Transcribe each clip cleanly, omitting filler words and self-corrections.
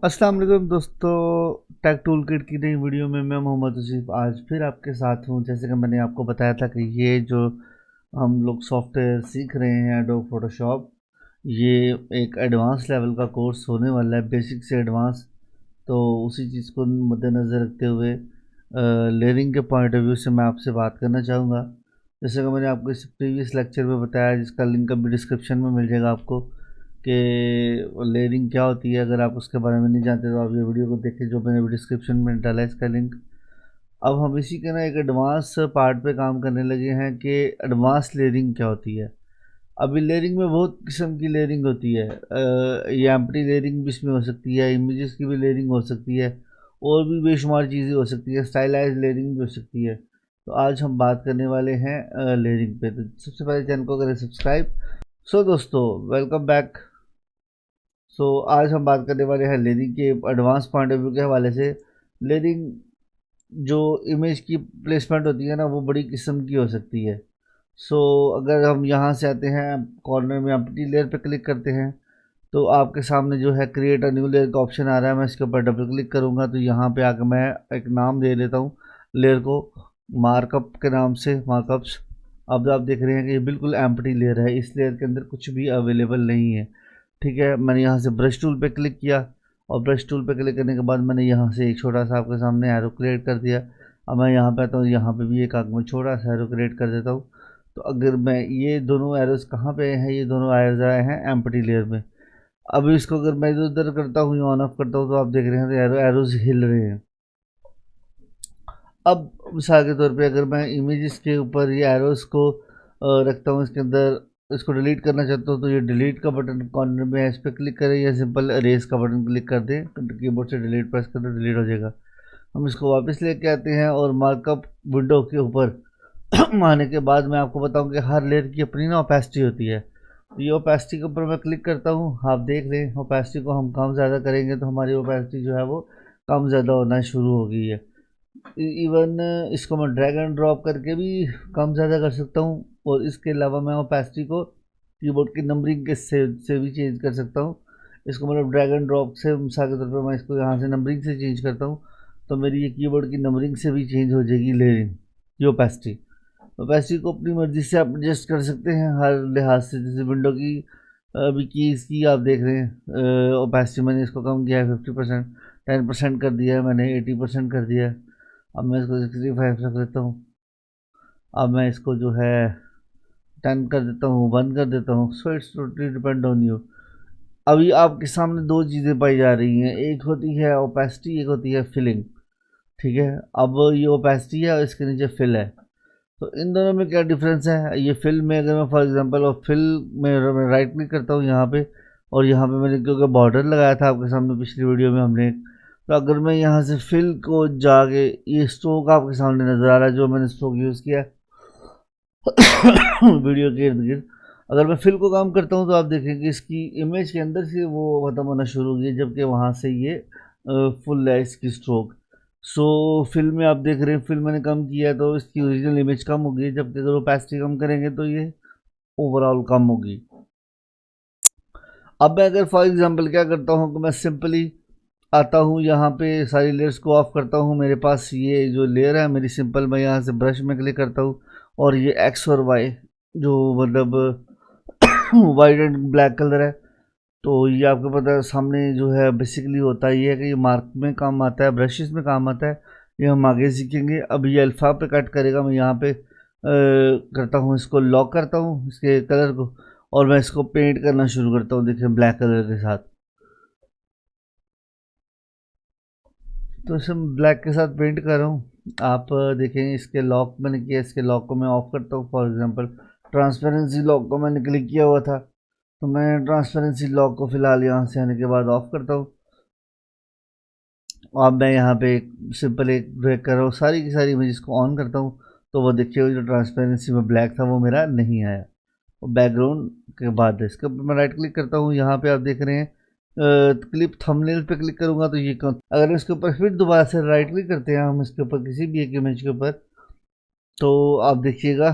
अस्सलाम वालेकुम दोस्तों। टेक टूल किट की नई वीडियो में मैं मोहम्मद उसीफ आज फिर आपके साथ हूँ। जैसे कि मैंने आपको बताया था कि ये जो हम लोग सॉफ्टवेयर सीख रहे हैं एडोब फोटोशॉप, ये एक एडवांस लेवल का कोर्स होने वाला है, बेसिक से एडवांस। तो उसी चीज़ को मद्देनज़र रखते हुए लेयरिंग के पॉइंट ऑफ व्यू से मैं आपसे बात करना चाहूँगा। जैसे कि मैंने आपको इस प्रीवियस लेक्चर में बताया, जिसका लिंक अभी डिस्क्रिप्शन में मिल जाएगा आपको, कि लेयरिंग क्या होती है। अगर आप उसके बारे में नहीं जानते तो आप ये वीडियो को देखें जो मैंने भी डिस्क्रिप्शन में डाला है इसका लिंक। अब हम इसी के ना एक एडवांस पार्ट पे काम करने लगे हैं कि एडवांस लेयरिंग क्या होती है। अभी लेयरिंग में बहुत किस्म की लेयरिंग होती है। ये एम्प्टी लेयरिंग भी इसमें हो सकती है, इमेजेस की भी लेयरिंग हो सकती है, और भी बेशुमार चीज़ें हो सकती है, स्टाइलाइज लेयरिंग भी हो सकती है। तो आज हम बात करने वाले हैं लेयरिंग पे। तो सबसे पहले चैनल को करें सब्सक्राइब। सो दोस्तों, वेलकम बैक। आज हम बात करने वाले हैं लेयरिंग के एडवांस पॉइंट ऑफ व्यू के हवाले से। लेयरिंग जो इमेज की प्लेसमेंट होती है ना, वो बड़ी किस्म की हो सकती है। अगर हम यहाँ से आते हैं, कॉर्नर में एम्प्टी लेयर पे क्लिक करते हैं, तो आपके सामने जो है क्रिएट अ न्यू लेयर का ऑप्शन आ रहा है। मैं इसके ऊपर डबल क्लिक करूँगा तो यहाँ पे आकर मैं एक नाम दे देता हूँ लेयर को, मार्कअप के नाम से, मार्कअप्स। अब आप देख रहे हैं कि ये बिल्कुल एम्प्टी लेयर है, इस लेयर के अंदर कुछ भी अवेलेबल नहीं है। ठीक है, मैंने यहाँ से ब्रश टूल पे क्लिक किया, और ब्रश टूल पे क्लिक करने के बाद मैंने यहाँ से एक छोटा सा आपके सामने एरो क्रिएट कर दिया। अब मैं यहाँ पे आता हूँ, यहाँ पे भी एक मैं छोटा सा एरो क्रिएट कर देता हूँ। तो अगर मैं ये दोनों एरोज कहाँ पे हैं, ये दोनों एरोज आए हैं एम्प्टी लेयर में। अब इसको अगर मैं इधर उधर करता हूँ या ऑन ऑफ करता हूँ तो आप देख रहे हैं तो एरोज हिल रहे हैं। अब मिसाल के तौर पे अगर मैं इमेजेस के ऊपर ये एरोज को रखता हूँ इसके अंदर, इसको डिलीट करना चाहता हूँ, तो ये डिलीट का बटन कॉर्नर में है, इस पर क्लिक करें या सिंपल अरेज का बटन क्लिक कर दें, कीबोर्ड से डिलीट प्रेस कर दो, डिलीट हो जाएगा। हम इसको वापस लेके आते हैं और मार्कअप विंडो के ऊपर आने के बाद मैं आपको बताऊं कि हर लेयर की अपनी ना ओपेसिटी होती है। तो ये ओपेसिटी के ऊपर मैं क्लिक करता हूँ, आप देख रहे हैं ओपेसिटी को हम कम ज़्यादा करेंगे तो हमारी ओपेसिटी जो है वो कम ज़्यादा होना शुरू हो गई है। इवन इसको मैं ड्रैग एंड ड्रॉप करके भी कम ज़्यादा कर सकता हूँ, और इसके अलावा मैं ओपेसिटी को कीबोर्ड की नंबरिंग के से भी चेंज कर सकता हूँ। इसको मतलब ड्रैग एंड ड्रॉप से मिसाल के तौर पर मैं इसको यहाँ से नंबरिंग से चेंज करता हूँ, तो मेरी ये कीबोर्ड की नंबरिंग से भी चेंज हो जाएगी लेयरिंग, ये ओपेसिटी को अपनी मर्ज़ी से आप एडजस्ट कर सकते हैं हर लिहाज से। जैसे विंडो की अभी कीज़ की आप देख रहे हैं, ओपेसिटी मैंने इसको कम किया है 50%, 10% कर दिया है मैंने, 80% कर दिया है। अब मैं इसको 65 रख देता हूँ। अब मैं इसको जो है 10 कर देता हूँ, 1 कर देता हूँ। So it's totally depend on you. अभी आपके सामने दो चीज़ें पाई जा रही हैं, एक होती है ओपेसिटी, एक होती है फिलिंग। ठीक है, अब ये ओपेसिटी है और इसके नीचे फिल है। तो इन दोनों में क्या डिफरेंस है? ये फिल में अगर मैं फॉर एग्जांपल और फिल में मैं राइट क्लिक करता हूँ यहाँ पे, और यहाँ पे मैंने क्योंकि बॉर्डर लगाया था आपके सामने पिछली वीडियो में हमने, तो अगर मैं यहाँ से फिल को जाके, ये स्ट्रोक आपके सामने नज़र आ रहा है जो मैंने स्ट्रोक यूज़ किया वीडियो के इर्द गिर्द, अगर मैं फिल को काम करता हूँ तो आप देखेंगे इसकी इमेज के अंदर से वो ख़त्म होना शुरू हो गई, जबकि वहाँ से ये फुल है इसकी स्ट्रोक। फिल में आप देख रहे हैं फिल मैंने कम किया तो इसकी ओरिजिनल इमेज कम होगी, जबकि अगर ओपेसिटी कम करेंगे तो ये ओवरऑल कम होगी। अब मैं अगर फॉर एग्जांपल क्या करता हूँ कि मैं सिंपली आता हूँ यहाँ पे, सारी लेयर्स को ऑफ करता हूँ। मेरे पास ये जो लेयर है मेरी सिंपल, मैं यहाँ से ब्रश में क्लिक करता हूँ, और ये एक्स और वाई जो मतलब वाइट एंड ब्लैक कलर है, तो ये आपको पता है सामने जो है बेसिकली होता ये है कि ये मार्क में काम आता है, ब्रशेस में काम आता है। ये हम आगे सीखेंगे। अब ये अल्फ़ा पे कट करेगा, मैं यहाँ पे करता हूँ, इसको लॉक करता हूँ इसके कलर को, और मैं इसको पेंट करना शुरू करता हूँ। देखिए ब्लैक कलर के साथ, तो इसे ब्लैक के साथ पेंट कर रहा हूँ। आप देखेंगे इसके लॉक मैंने किया, इसके लॉक को मैं ऑफ करता हूँ। फॉर एग्जांपल ट्रांसपेरेंसी लॉक को मैंने क्लिक किया हुआ था, तो मैं ट्रांसपेरेंसी लॉक को फ़िलहाल यहाँ से आने के बाद ऑफ करता हूँ। अब मैं यहाँ पे सिंपल एक ड्रैग कर रहा हूँ, सारी की सारी इमेज को ऑन करता हूँ, तो वो देखिए जो ट्रांसपेरेंसी में ब्लैक था वो मेरा नहीं आया। और बैकग्राउंड के बाद इसके ऊपर मैं राइट क्लिक करता हूँ, यहाँ पे आप देख रहे हैं क्लिप थंबनेल पे क्लिक करूँगा तो ये अगर इसके ऊपर फिर दोबारा से राइट क्लिक करते हैं हम इसके ऊपर किसी भी एक इमेज के ऊपर, तो आप देखिएगा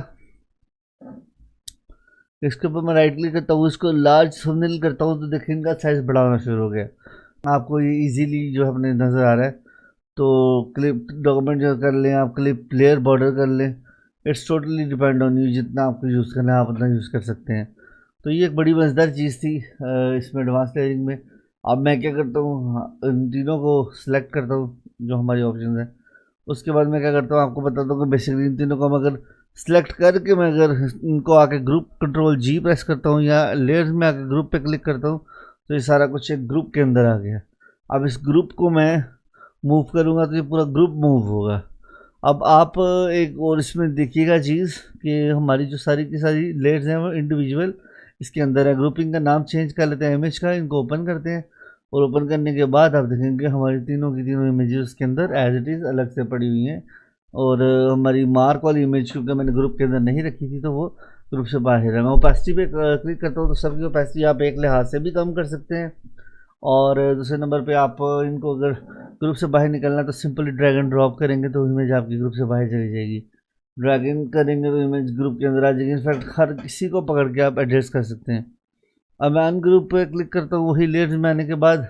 इसके ऊपर मैं राइट क्लिक करता हूँ, इसको लार्ज थंबनेल करता हूँ तो देखिए इनका साइज़ बड़ा होना शुरू हो गया। आपको ये इजीली जो अपने नज़र आ रहा है। तो क्लिप डॉक्यूमेंट जो कर लें आप, क्लिप लेयर बॉर्डर कर लें, it's totally depend on you, जितना आपको यूज़ करना है आप उतना यूज़ कर सकते हैं। तो ये एक बड़ी मज़ेदार चीज़ थी इसमें एडवांस लेयरिंग में। अब मैं क्या करता हूँ, इन तीनों को सिलेक्ट करता हूँ जो हमारे ऑप्शन है। उसके बाद मैं क्या करता हूँ आपको बताता हूँ कि बेसिकली इन तीनों को हम अगर सिलेक्ट करके मैं अगर इनको आके ग्रुप कंट्रोल जी प्रेस करता हूँ या लेयर्स में आके ग्रुप पे क्लिक करता हूँ, तो ये सारा कुछ एक ग्रुप के अंदर आ गया। अब इस ग्रुप को मैं मूव करूँगा तो ये पूरा ग्रुप मूव होगा। अब आप एक और इसमें देखिएगा चीज़ कि हमारी जो सारी की सारी लेयर्स हैं वो इंडिविजुअल इसके अंदर है। ग्रुपिंग का नाम चेंज कर लेते हैं इमेज का, इनको ओपन करते हैं और ओपन करने के बाद आप देखेंगे हमारी तीनों की तीनों इमेजेस उसके अंदर एज इट इज़ अलग से पड़ी हुई हैं। और हमारी मार्क वाली इमेज क्योंकि मैंने ग्रुप के अंदर नहीं रखी थी तो वो ग्रुप से बाहर है। मैं ओपेसिटी पे क्लिक करता हूँ तो सबकी ओपेसिटी आप एक लिहाज से भी कम कर सकते हैं। और दूसरे नंबर पे आप इनको अगर ग्रुप से बाहर निकलना है तो सिंपली ड्रैग एंड ड्रॉप करेंगे तो इमेज आपकी ग्रुप से बाहर चली जाएगी। ड्रैगिंग करेंगे तो इमेज ग्रुप के अंदर आ जाएगी। इनफैक्ट हर किसी को पकड़ के आप एडजस्ट कर सकते हैं। अब मैं अनग्रुप पे क्लिक करता हूँ, वही लेयर्स में आने के बाद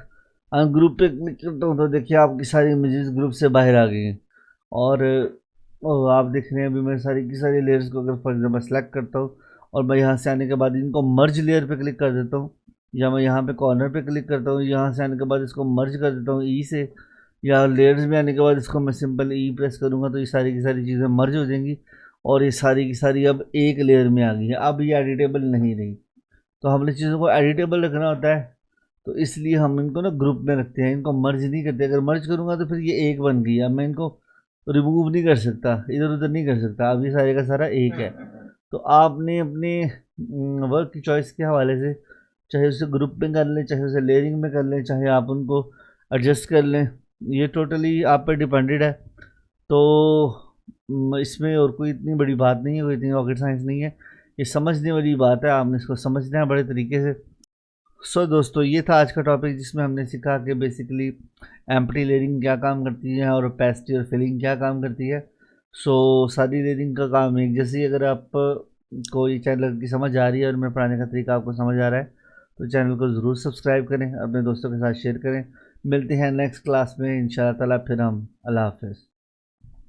अनग्रुप पे क्लिक करता हूँ तो देखिए आपकी सारी इमेजेस ग्रुप से बाहर आ गई हैं। और आप देख रहे हैं अभी मैं सारी की सारी लेयर्स को अगर फॉर एग्जाम्पल सेलेक्ट करता हूँ और मैं यहाँ से आने के बाद इनको मर्ज लेयर पे क्लिक कर देता हूँ, या मैं यहाँ पे कॉर्नर पे क्लिक करता हूँ, यहाँ से आने के बाद इसको मर्ज कर देता हूँ ई से, या लेयर्स में आने के बाद इसको मैं सिंपल ई प्रेस करूँगा तो ये सारी की सारी चीज़ें मर्ज हो जाएंगी और ये सारी की सारी अब एक लेयर में आ गई है। अब ये एडिटेबल नहीं रही। तो हमने चीज़ों को एडिटेबल रखना होता है तो इसलिए हम इनको ना ग्रुप में रखते हैं, इनको मर्ज नहीं करते। अगर मर्ज करूँगा तो फिर ये एक बन गई। अब मैं इनको रिमूव नहीं कर सकता, इधर उधर नहीं कर सकता, अब ये सारे का सारा एक है। तो आपने अपने वर्क की चॉइस के हवाले से चाहे उसे ग्रुप में कर लें, चाहे उसे लेयरिंग में कर लें, चाहे आप उनको एडजस्ट कर लें, ये टोटली आप पे डिपेंडेड है। तो इसमें और कोई इतनी बड़ी बात नहीं है, कोई इतनी रॉकेट साइंस नहीं है, ये समझने वाली बात है, आपने इसको समझना है बड़े तरीके से। सो दोस्तों ये था आज का टॉपिक जिसमें हमने सीखा कि बेसिकली एम्प्टी लेयरिंग क्या काम करती है और ओपेसिटी और फिलिंग क्या काम करती है। सो सारी लेयरिंग का काम एक जैसे ही, अगर आप को ये चैनल की समझ आ रही है और मेरे पढ़ाने का तरीका आपको समझ आ रहा है तो चैनल को ज़रूर सब्सक्राइब करें, अपने दोस्तों के साथ शेयर करें। मिलते हैं नेक्स्ट क्लास में इंशाल्लाह ताला, फिर हम अल्लाह हाफ़िज़।